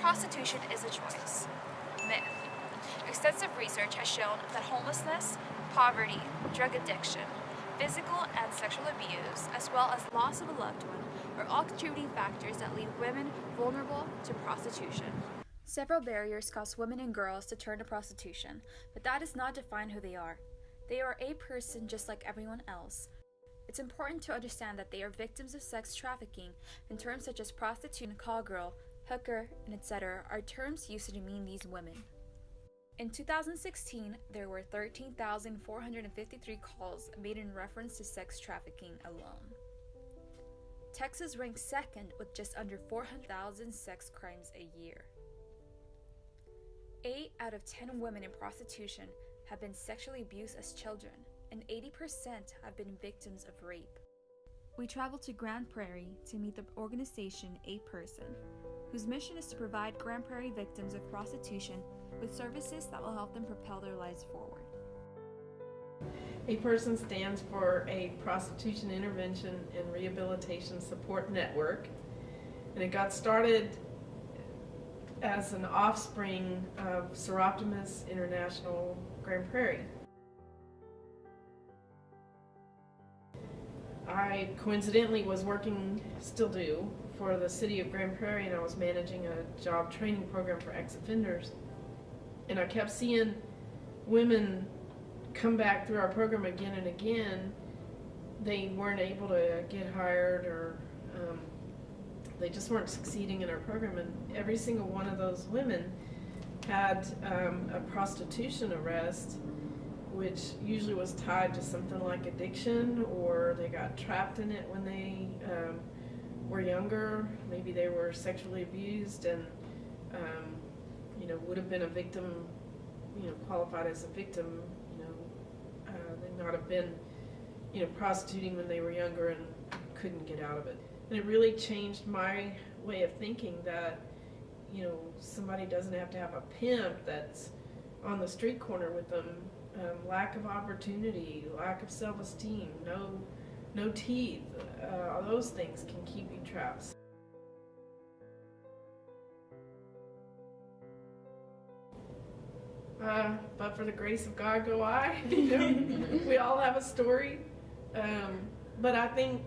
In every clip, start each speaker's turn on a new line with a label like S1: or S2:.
S1: prostitution is a choice. Myth. Extensive research has shown that homelessness, poverty, drug addiction, physical and sexual abuse, as well as loss of a loved one, are all contributing factors that leave women vulnerable to prostitution. Several barriers cause women and girls to turn to prostitution, but that does not define who they are. They are a person just like everyone else. It's important to understand that they are victims of sex trafficking, and terms such as prostitute, call girl, hooker, and etc. are terms used to demean these women. In 2016, there were 13,453 calls made in reference to sex trafficking alone. Texas ranks second with just under 400,000 sex crimes a year. 8 out of 10 women in prostitution have been sexually abused as children, and 80% have been victims of rape. We traveled to Grand Prairie to meet the organization APIRSN, whose mission is to provide Grand Prairie victims of prostitution with services that will help them propel their lives forward.
S2: APIRSN stands for a Prostitution Intervention and Rehabilitation Support Network, and it got started as an offspring of Seroptimus International Grand Prairie. I coincidentally was working, still do, for the city of Grand Prairie, and I was managing a job training program for ex-offenders. And I kept seeing women come back through our program again and again. They weren't able to get hired, or they just weren't succeeding in our program, and every single one of those women had a prostitution arrest, which usually was tied to something like addiction, or they got trapped in it when they were younger. Maybe they were sexually abused and would have been a victim, qualified as a victim. They might have been prostituting when they were younger and couldn't get out of it. And it really changed my way of thinking that somebody doesn't have to have a pimp that's on the street corner with them. Lack of opportunity, lack of self-esteem, no teeth, all those things can keep you trapped. But for the grace of God go I. We all have a story. But I think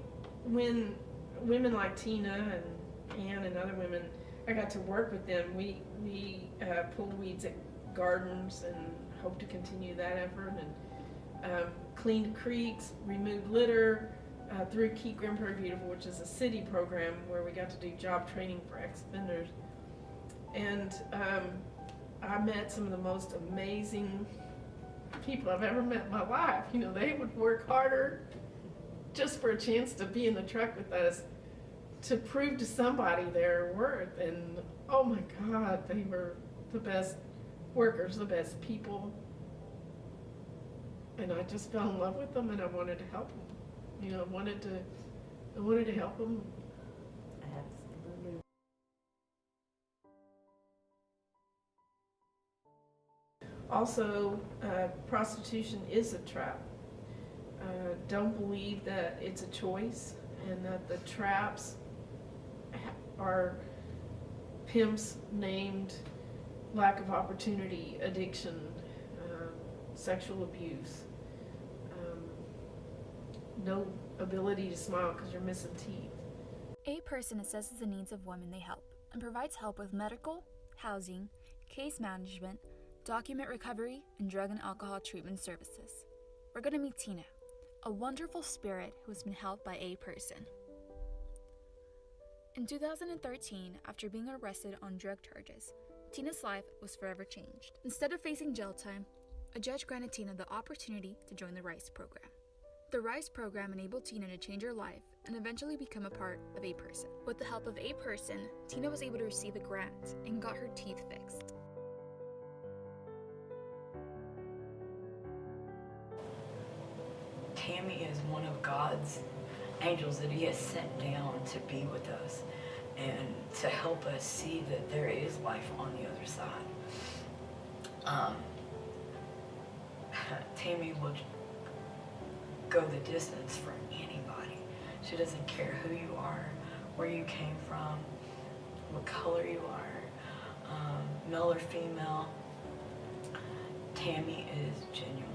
S2: when women like Tina and Ann and other women, I got to work with them. We pulled weeds at gardens and hope to continue that effort, and cleaned creeks, removed litter through Keep Grand Prairie Beautiful, which is a city program where we got to do job training for ex-offenders. And I met some of the most amazing people I've ever met in my life. They would work harder just for a chance to be in the truck with us, to prove to somebody their worth. And oh my God, they were the best workers, the best people. And I just fell in love with them, and I wanted to help them. I wanted to help them.
S3: Absolutely.
S2: Also, prostitution is a trap. Don't believe that it's a choice, and that the traps are pimps named lack of opportunity, addiction, sexual abuse, no ability to smile because you're missing teeth.
S1: APIRSN assesses the needs of women they help and provides help with medical, housing, case management, document recovery, and drug and alcohol treatment services. We're going to meet Tina, a wonderful spirit who has been helped by APIRSN. In 2013, after being arrested on drug charges, Tina's life was forever changed. Instead of facing jail time, a judge granted Tina the opportunity to join the RISE program. The RISE program enabled Tina to change her life and eventually become a part of APIRSN. With the help of APIRSN, Tina was able to receive a grant and got her teeth fixed.
S3: Tammy is one of God's angels that He has sent down to be with us and to help us see that there is life on the other side. Tammy will go the distance for anybody. She doesn't care who you are, where you came from, what color you are. male or female. Tammy is genuine.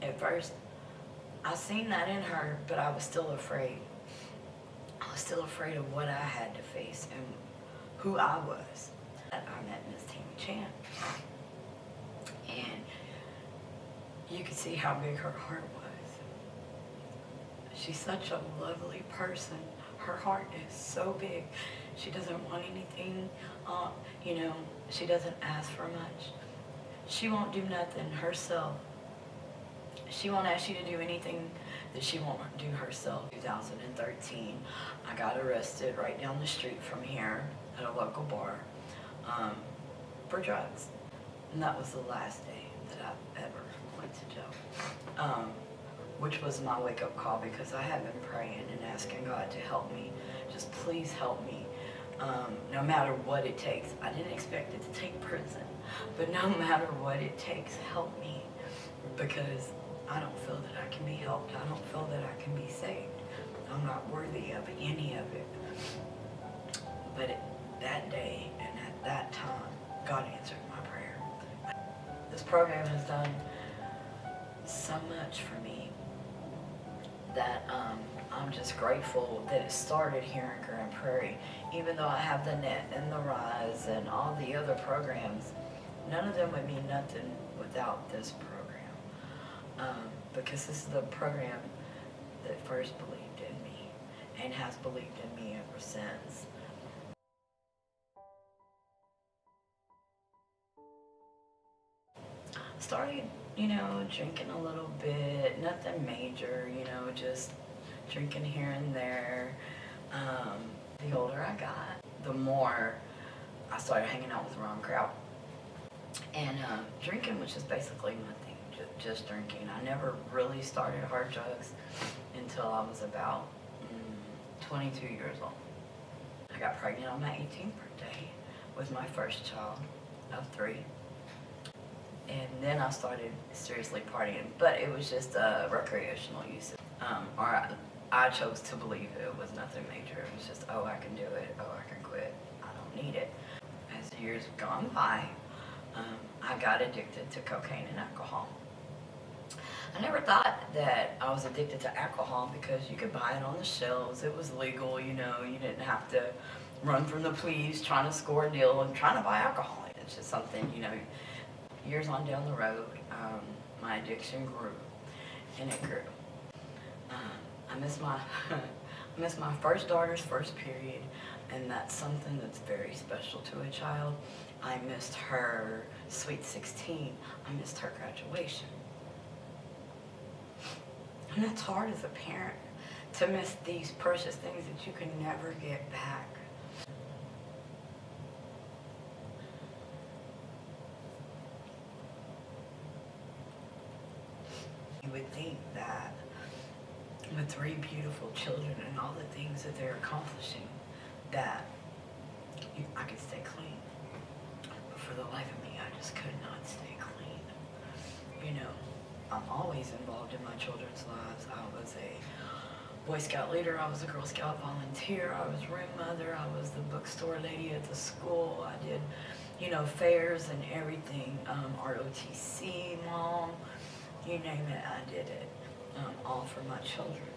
S3: At first, I seen that in her, but I was still afraid. I was still afraid of what I had to face and who I was. I met Miss Tammy Chan, and you could see how big her heart was. She's such a lovely person. Her heart is so big. She doesn't want anything, she doesn't ask for much. She won't do nothing herself. She won't ask you to do anything that she won't do herself. 2013, I got arrested right down the street from here at a local bar for drugs. And that was the last day that I ever went to jail. Which was my wake-up call, because I had been praying and asking God to help me. Just please help me, no matter what it takes. I didn't expect it to take prison, but no matter what it takes, help me, because I don't feel that I can be helped. I don't feel that I can be saved. I'm not worthy of any of it. But that day and at that time, God answered my prayer. This program has done so much for me that I'm just grateful that it started here in Grand Prairie. Even though I have the NET and the RISE and all the other programs, none of them would mean nothing without this program. Because this is the program that first believed in me and has believed in me ever since. Started, drinking a little bit, nothing major, just drinking here and there. The older I got, the more I started hanging out with the wrong crowd. And drinking was just basically nothing, just drinking. I never really started hard drugs until I was about 22 years old. I got pregnant on my 18th birthday with my first child of 3. And then I started seriously partying, but it was just recreational use. I chose to believe it was nothing major. It was just, oh, I can do it. Oh, I can quit. I don't need it. As the years have gone by, I got addicted to cocaine and alcohol. I never thought that I was addicted to alcohol because you could buy it on the shelves. It was legal, you didn't have to run from the police trying to score a deal and trying to buy alcohol. It's just something, years on down the road, my addiction grew, and it grew. I miss my first daughter's first period, and that's something that's very special to a child. I missed her sweet 16. I missed her graduation. And that's hard as a parent, to miss these precious things that you can never get back. You would think that with 3 beautiful children and all the things that they're accomplishing, that I could stay clean. But for the life of me, I just could not stay clean. I'm always involved in my children's lives. I was a Boy Scout leader, I was a Girl Scout volunteer, I was room mother, I was the bookstore lady at the school, I did, fairs and everything, ROTC, mom, you name it, I did it, all for my children.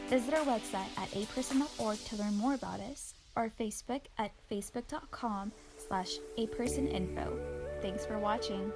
S1: Visit our website at APIRSN.org to learn more about us, or Facebook at facebook.com/APIRSNinfo. Thanks for watching.